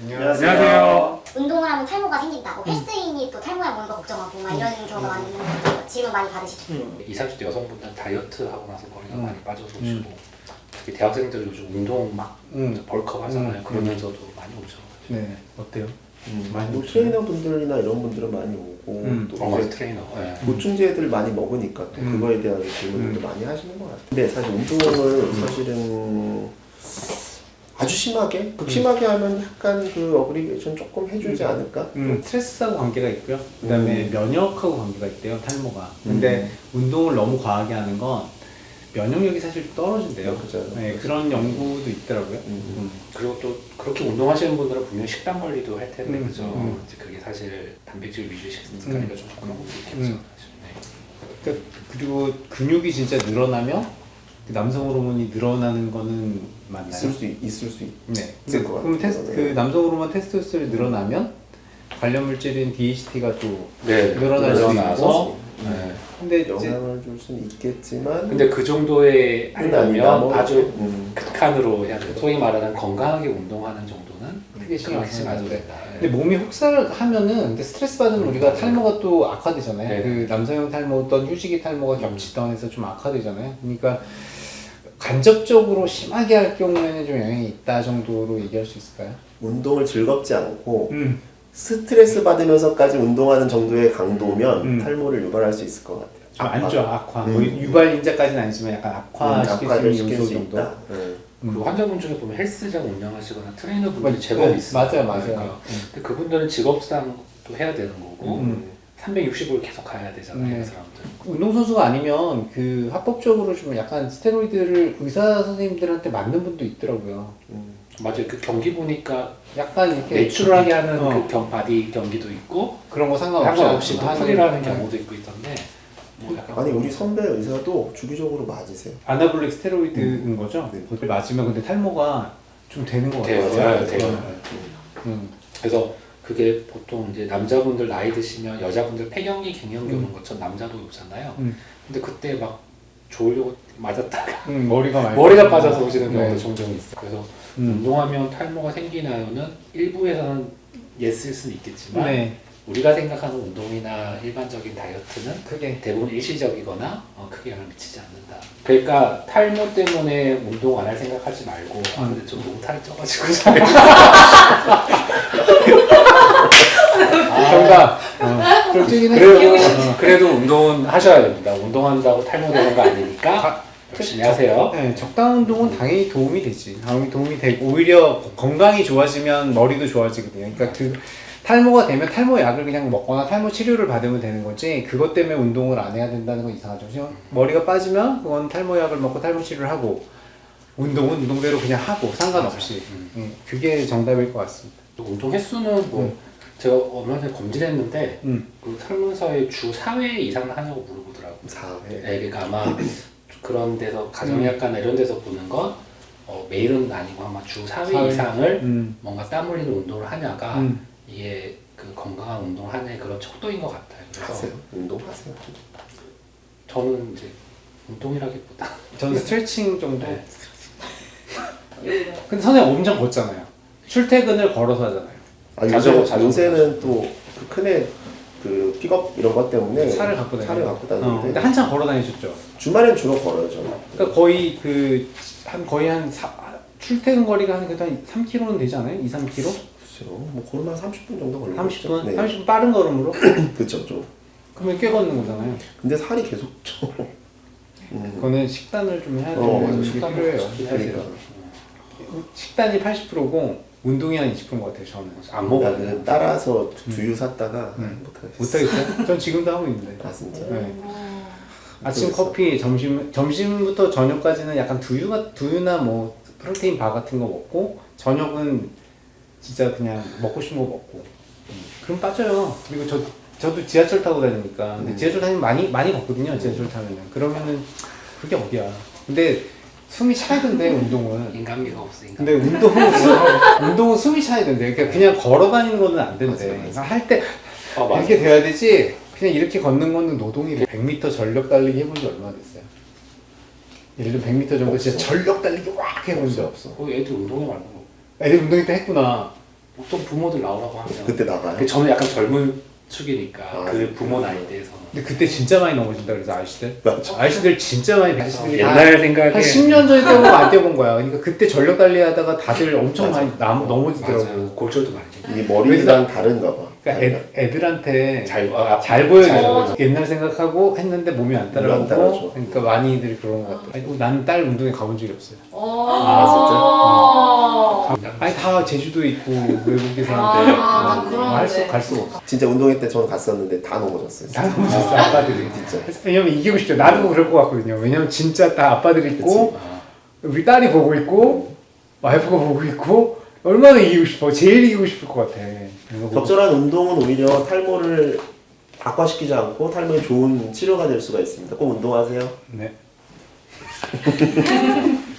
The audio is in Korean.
안녕하세요. 운동을 하면 탈모가 생긴다. 헬스인이 또 탈모에 오는 거 걱정하고 막 이런 경우가 많이 있는 거 질문 많이 받으시죠. 20, 30대 여성분들 다이어트 하고 나서 머리가 많이 빠져서 오시고 특히 대학생들 요즘 운동 막 벌크업 하잖아요. 그러면서도 많이 오죠. 네, 어때요? 많이 뭐 오시나요? 트레이너분들이나 이런 분들은 많이 오고 또 건강 이제 트레이너. 네. 보충제들 많이 먹으니까 또 그거에 대한 질문들도 많이 하시는 것 같아요. 근데 사실 운동을 사실은 아주 심하게, 극심하게 하면 약간 그 어그리게이션 조금 해주지 않을까? 스트레스하고 관계가 있고요. 그다음에 면역하고 관계가 있대요, 탈모가. 근데 운동을 너무 과하게 하는 건 면역력이 사실 좀 떨어진대요. 그죠. 네, 그런 연구도 있더라고요. 그리고 또 그렇게 운동하시는 분들은 분명히 식단 관리도 할 텐데 그죠. 이제 그게 사실 단백질 위주의 식습관이니까 좀 그런 것도 있겠죠. 사실. 네. 그리고 근육이 진짜 늘어나면 그 남성 호르몬이 늘어나는 거는 맞나요? 있을 수 네. 있을 것 그럼 같아요. 그 남성 호르몬 테스토스테론이 늘어나면 관련 물질인 DHT가 또 네, 늘어날 수 늘어나서, 있고. 네. 근데 이제 영향을 줄 수는 있겠지만 근데 그 정도에 아니다, 하려면 뭐. 아주 극한으로 해야 돼요. 소위 말하는 건강하게 운동하는 정도는 크게 신경 안 그렇게 하지 쓰는데. 된다. 근데 몸이 혹사하면은 근데 스트레스 받으면 우리가 탈모가 또 악화되잖아요. 네. 그 남성형 탈모든 휴지기 탈모가 겹치던 해서 좀 악화되잖아요. 그러니까 간접적으로 심하게 할 경우에는 좀 영향이 있다 정도로 얘기할 수 있을까요? 운동을 즐겁지 않고 스트레스 받으면서까지 운동하는 정도의 강도면 탈모를 유발할 수 있을 것 같아요. 안 좋아, 악화. 뭐 유발 인자까지는 아니지만 약간 악화시킬 수 악화를 있는 시킬 요소 수 정도. 있다. 그리고 환자분 중에 보면 헬스장 운영하시거나 트레이너분들이 제법 네, 있어요. 맞아요. 근데 그분들은 직업상 또 해야 되는 거고 360을 계속 가야 되잖아요. 네. 그 사람들. 운동선수가 아니면 그 합법적으로 좀 약간 스테로이드를 의사 선생님들한테 맞는 분도 있더라고요. 맞아요. 그 경기 보니까 약간 이렇게 내추럴하게 하는 어. 그 바디 경기도 있고 그런 거 상관없이 퍼플이라는 경우도 있고 있던데 뭐 약간 아니 우리 선배 의사도 주기적으로 맞으세요. 아나볼릭 스테로이드인 거죠? 네. 그걸 맞으면 근데 탈모가 좀 되는 것 돼요. 같아요. 네, 돼요. 그래서 그게 보통 이제 남자분들 나이 드시면 여자분들 폐경기 갱년기 오는 것처럼 남자도 오잖아요. 근데 그때 막 좋으려고 맞았다가 머리가 빠져서 오시는 경우도 네. 종종 있어. 그래서 운동하면 탈모가 생기나요는 일부에서는 예스일 수는 있겠지만 네. 우리가 생각하는 운동이나 일반적인 다이어트는 크게 대부분 일시적이거나 크게 영향을 미치지 않는다. 그러니까 탈모 때문에 운동 안 할 생각하지 말고 근데 좀 너무 탈이 쪄가지고 정답. 그렇긴 그래도 운동은 하셔야 됩니다. 운동한다고 탈모되는 거 아니니까 열심히 하세요. 네, 적당한 운동은 당연히 도움이 되지. 도움이 되고 오히려 건강이 좋아지면 머리도 좋아지거든요. 그러니까 그 탈모가 되면 탈모 약을 그냥 먹거나 탈모 치료를 받으면 되는 거지. 그것 때문에 운동을 안 해야 된다는 건 이상하죠. 그냥 머리가 빠지면 그건 탈모 약을 먹고 탈모 치료를 하고 운동은 운동대로 그냥 하고 상관없이. 그게 정답일 것 같습니다. 운동 횟수는 뭐 제가 얼마 전에 검진했는데 그 설문서에 주 4회 이상 하냐고 물어보더라고요. 4회. 네, 그러니까 아마 그런 데서 가정의학과나 이런 데서 보는 건 매일은 아니고 아마 주 4회 이상을 뭔가 땀 흘리는 운동을 하냐가 이게 그 건강한 운동을 하는 그런 척도인 것 같아요. 그래서 하세요. 운동하세요. 저는 이제 운동이라기보다 저는 스트레칭 정도. 네. 근데 선생님 엄청 걷잖아요. 출퇴근을 걸어서 하잖아요. 자전거. 요새는 또 그 큰애 그 픽업 이런 것 때문에 차를 갖고 다니는데. 근데 한참 걸어 다니셨죠. 주말엔 주로 걸어요 저는. 그러니까 거의 출퇴근 거리가 그래도 한 3km는 되지 않아요? 2, 3km? 글쎄요. 뭐 걸으면 30분 정도 걸리죠. 30분? 네. 30분 빠른 걸음으로? 그쵸 좀. 그러면 꽤 걷는 거잖아요. 근데 살이 계속 쪄. 그거는 식단을 좀 해야 맞아요. 되는 게 식단을 필요해요. 그러니까. 식단이 80%고 운동이 한 20%인 것 같아요. 저는. 안 먹어요. 나는 따라서 두유 샀다가 못하겠어. 못하겠어요? 전 지금도 하고 있는데. 아 진짜. 네. 아침 커피, 점심부터 저녁까지는 약간 두유나 뭐 프로테인 바 같은 거 먹고 저녁은 진짜 그냥 먹고 싶은 거 먹고 그럼 빠져요. 그리고 저도 지하철 타고 다니니까 근데 지하철 타면 많이 걷거든요. 지하철 타면은 그러면은 그게 어디야. 근데 숨이 차야 된대 운동은. 인간미가 없으니까. 근데 운동은 숨이 차야 된대. 그냥 걸어 다니는 거는 안 된대. 그러니까 할 때 이렇게 돼야 되지. 그냥 이렇게 걷는 거는 노동이 100m 전력 달리기 해본 지 얼마나 됐어요? 예를 들어 100m 정도 진짜 전력 달리기 왁 해본 적 없어. 애들 운동이 말고 애들 운동 때 했구나. 보통 부모들 나오라고 하면 그때 나가요? 근데 저는 약간 젊은 축이니까 아, 그 부모 나이대에서는 근데 그때 진짜 많이 넘어진다 그래서 아저씨들. 맞아. 아저씨들 진짜 많이 아저씨들이 옛날 생각에 한 10년 전에 뛰어본 거안 뛰어본 거야. 그러니까 그때 전력 달리 하다가 다들 엄청 맞아. 많이 넘어지더라고. 맞아요. 골절도 많이 돼. 이 머리랑 다른가 봐. 그러니까 애들한테 잘 잘 보여야 잘 되는 거죠. 옛날 생각하고 했는데 몸이 안 안 따라오고 따라줘. 그러니까 많이들 그런 것 같아. 아니, 나는 딸 운동회 가본 적이 없어요. 아니 다 제주도 있고 외국에 사는데 갈 수가 없어. 진짜 운동회 때 저는 갔었는데 다 넘어졌어요. 다 넘어졌어 아빠들이. 진짜. 왜냐면 이기고 싶죠. 나도 그럴 것 같거든요. 왜냐면 진짜 다 아빠들 있고 아, 우리 딸이 보고 있고 와이프가 보고 있고 얼마나 이기고 싶어. 제일 이기고 싶을 것 같아. 그래서 적절한 운동은 오히려 탈모를 악화시키지 않고 탈모에 좋은 치료가 될 수가 있습니다. 꼭 운동하세요. 네.